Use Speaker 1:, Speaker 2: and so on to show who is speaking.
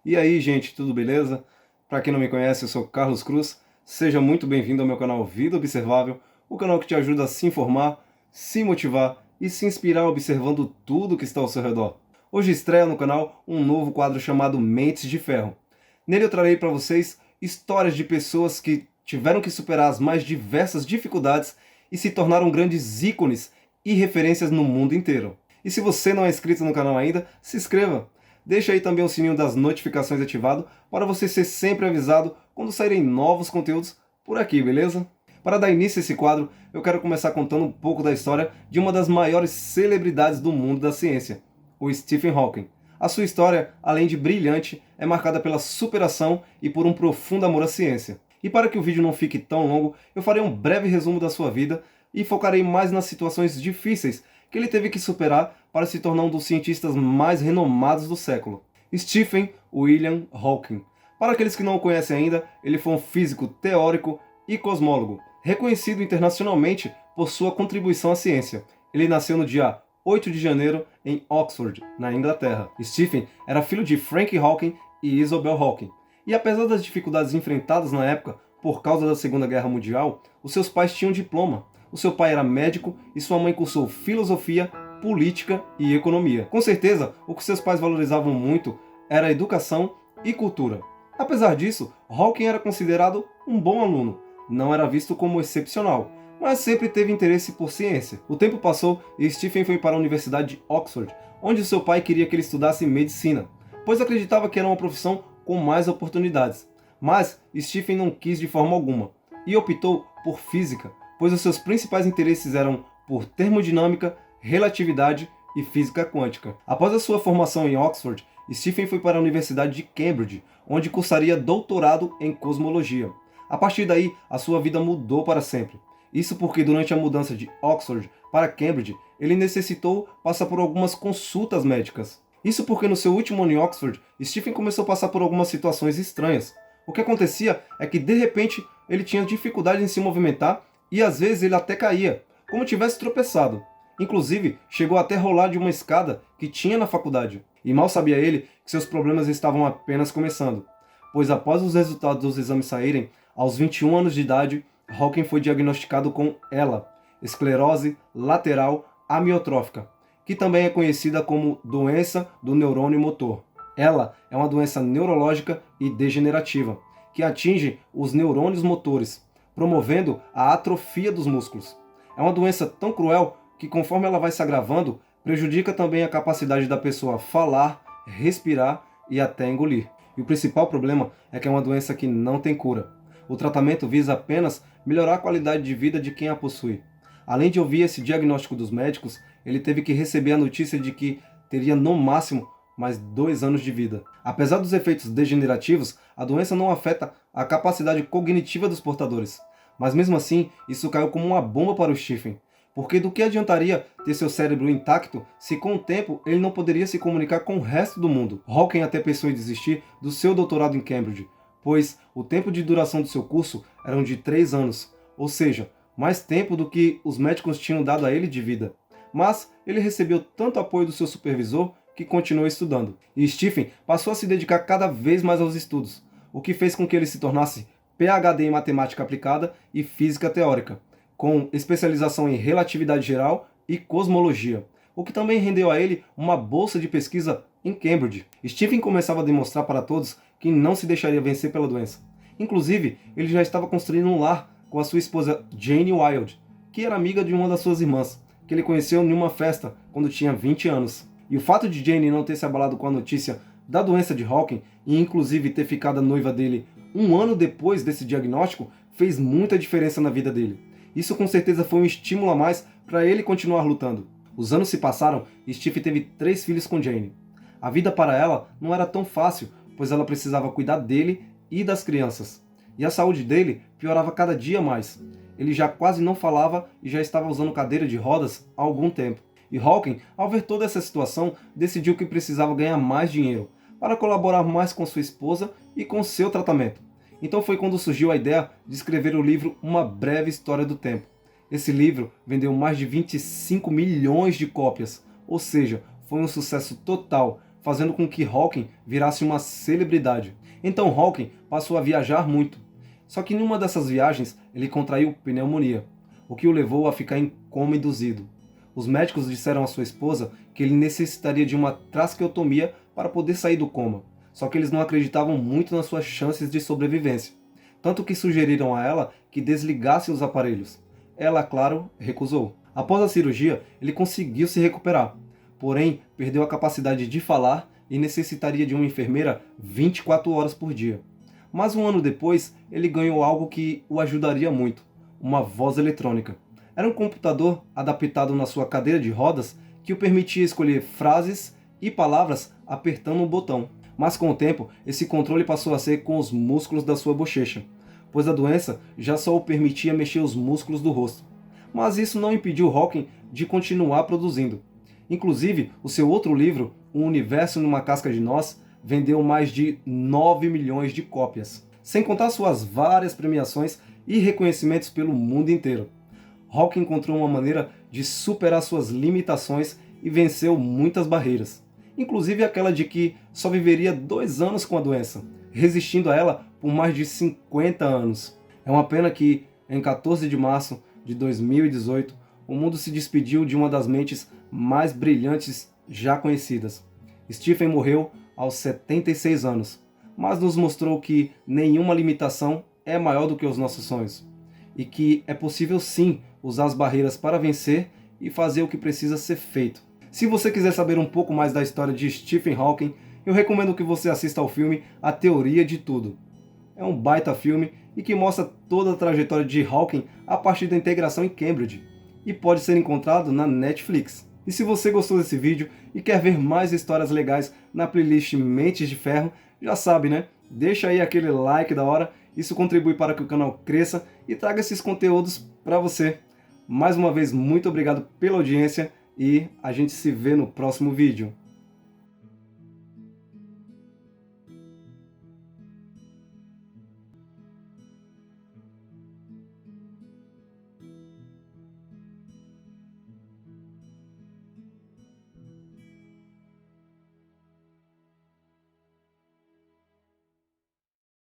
Speaker 1: E aí, gente, tudo beleza? Para quem não me conhece, eu sou Carlos Cruz. Seja muito bem-vindo ao meu canal Vida Observável, o canal que te ajuda a se informar, se motivar e se inspirar observando tudo que está ao seu redor. Hoje estreia no canal um novo quadro chamado Mentes de Ferro. Nele eu trarei para vocês histórias de pessoas que tiveram que superar as mais diversas dificuldades e se tornaram grandes ícones e referências no mundo inteiro. E se você não é inscrito no canal ainda, se inscreva! Deixa aí também o sininho das notificações ativado para você ser sempre avisado quando saírem novos conteúdos por aqui, beleza? Para dar início a esse quadro, eu quero começar contando um pouco da história de uma das maiores celebridades do mundo da ciência, o Stephen Hawking. A sua história, além de brilhante, é marcada pela superação e por um profundo amor à ciência. E para que o vídeo não fique tão longo, eu farei um breve resumo da sua vida e focarei mais nas situações difíceis que ele teve que superar para se tornar um dos cientistas mais renomados do século. Stephen William Hawking. Para aqueles que não o conhecem ainda, ele foi um físico teórico e cosmólogo, reconhecido internacionalmente por sua contribuição à ciência. Ele nasceu no dia 8 de janeiro em Oxford, na Inglaterra. Stephen era filho de Frank Hawking e Isabel Hawking. E apesar das dificuldades enfrentadas na época por causa da Segunda Guerra Mundial, os seus pais tinham diploma. O seu pai era médico e sua mãe cursou filosofia, política e economia. Com certeza, o que seus pais valorizavam muito era a educação e cultura. Apesar disso, Hawking era considerado um bom aluno. Não era visto como excepcional, mas sempre teve interesse por ciência. O tempo passou e Stephen foi para a Universidade de Oxford, onde seu pai queria que ele estudasse medicina, pois acreditava que era uma profissão com mais oportunidades. Mas Stephen não quis de forma alguma e optou por física, pois os seus principais interesses eram por termodinâmica, relatividade e física quântica. Após a sua formação em Oxford, Stephen foi para a Universidade de Cambridge, onde cursaria doutorado em cosmologia. A partir daí, a sua vida mudou para sempre. Isso porque durante a mudança de Oxford para Cambridge, ele necessitou passar por algumas consultas médicas. Isso porque no seu último ano em Oxford, Stephen começou a passar por algumas situações estranhas. O que acontecia é que de repente ele tinha dificuldade em se movimentar e às vezes ele até caía, como tivesse tropeçado. Inclusive, chegou até rolar de uma escada que tinha na faculdade. E mal sabia ele que seus problemas estavam apenas começando, pois após os resultados dos exames saírem, aos 21 anos de idade, Hawking foi diagnosticado com ELA, esclerose lateral amiotrófica, que também é conhecida como doença do neurônio motor. ELA é uma doença neurológica e degenerativa, que atinge os neurônios motores, promovendo a atrofia dos músculos. É uma doença tão cruel que, conforme ela vai se agravando, prejudica também a capacidade da pessoa falar, respirar e até engolir. E o principal problema é que é uma doença que não tem cura. O tratamento visa apenas melhorar a qualidade de vida de quem a possui. Além de ouvir esse diagnóstico dos médicos, ele teve que receber a notícia de que teria no máximo mais 2 anos de vida. Apesar dos efeitos degenerativos, a doença não afeta a capacidade cognitiva dos portadores. Mas mesmo assim, isso caiu como uma bomba para o Stephen. Porque do que adiantaria ter seu cérebro intacto se com o tempo ele não poderia se comunicar com o resto do mundo? Hawking até pensou em desistir do seu doutorado em Cambridge, pois o tempo de duração do seu curso eram de 3 anos, ou seja, mais tempo do que os médicos tinham dado a ele de vida. Mas ele recebeu tanto apoio do seu supervisor que continuou estudando. E Stephen passou a se dedicar cada vez mais aos estudos, o que fez com que ele se tornasse PhD em matemática aplicada e física teórica, com especialização em relatividade geral e cosmologia, o que também rendeu a ele uma bolsa de pesquisa em Cambridge. Stephen começava a demonstrar para todos que não se deixaria vencer pela doença. Inclusive, ele já estava construindo um lar com a sua esposa Jane Wilde, que era amiga de uma das suas irmãs, que ele conheceu em uma festa quando tinha 20 anos. E o fato de Jane não ter se abalado com a notícia da doença de Hawking e inclusive ter ficado a noiva dele 1 ano depois desse diagnóstico fez muita diferença na vida dele. Isso com certeza foi um estímulo a mais para ele continuar lutando. Os anos se passaram e Steve teve 3 filhos com Jane. A vida para ela não era tão fácil, pois ela precisava cuidar dele e das crianças. E a saúde dele piorava cada dia mais. Ele já quase não falava e já estava usando cadeira de rodas há algum tempo. E Hawking, ao ver toda essa situação, decidiu que precisava ganhar mais dinheiro para colaborar mais com sua esposa e com seu tratamento. Então foi quando surgiu a ideia de escrever o livro Uma Breve História do Tempo. Esse livro vendeu mais de 25 milhões de cópias, ou seja, foi um sucesso total, fazendo com que Hawking virasse uma celebridade. Então Hawking passou a viajar muito. Só que em uma dessas viagens ele contraiu pneumonia, o que o levou a ficar em coma induzido. Os médicos disseram à sua esposa que ele necessitaria de uma traqueotomia para poder sair do coma, só que eles não acreditavam muito nas suas chances de sobrevivência, tanto que sugeriram a ela que desligasse os aparelhos. Ela, claro, recusou. Após a cirurgia, ele conseguiu se recuperar, porém perdeu a capacidade de falar e necessitaria de uma enfermeira 24 horas por dia. Mas um ano depois, ele ganhou algo que o ajudaria muito: uma voz eletrônica. Era um computador adaptado na sua cadeira de rodas que o permitia escolher frases e palavras apertando um botão. Mas com o tempo, esse controle passou a ser com os músculos da sua bochecha, pois a doença já só o permitia mexer os músculos do rosto. Mas isso não impediu Hawking de continuar produzindo. Inclusive, o seu outro livro, Um Universo numa Casca de Nós, vendeu mais de 9 milhões de cópias, sem contar suas várias premiações e reconhecimentos pelo mundo inteiro. Hawking encontrou uma maneira de superar suas limitações e venceu muitas barreiras, inclusive aquela de que só viveria 2 anos com a doença, resistindo a ela por mais de 50 anos. É uma pena que, em 14 de março de 2018, o mundo se despediu de uma das mentes mais brilhantes já conhecidas. Stephen morreu aos 76 anos, mas nos mostrou que nenhuma limitação é maior do que os nossos sonhos, e que é possível sim usar as barreiras para vencer e fazer o que precisa ser feito. Se você quiser saber um pouco mais da história de Stephen Hawking, eu recomendo que você assista ao filme A Teoria de Tudo. É um baita filme e que mostra toda a trajetória de Hawking a partir da integração em Cambridge, e pode ser encontrado na Netflix. E se você gostou desse vídeo e quer ver mais histórias legais na playlist Mentes de Ferro, já sabe, né? Deixa aí aquele like da hora, isso contribui para que o canal cresça e traga esses conteúdos para você. Mais uma vez, muito obrigado pela audiência e a gente se vê no próximo vídeo.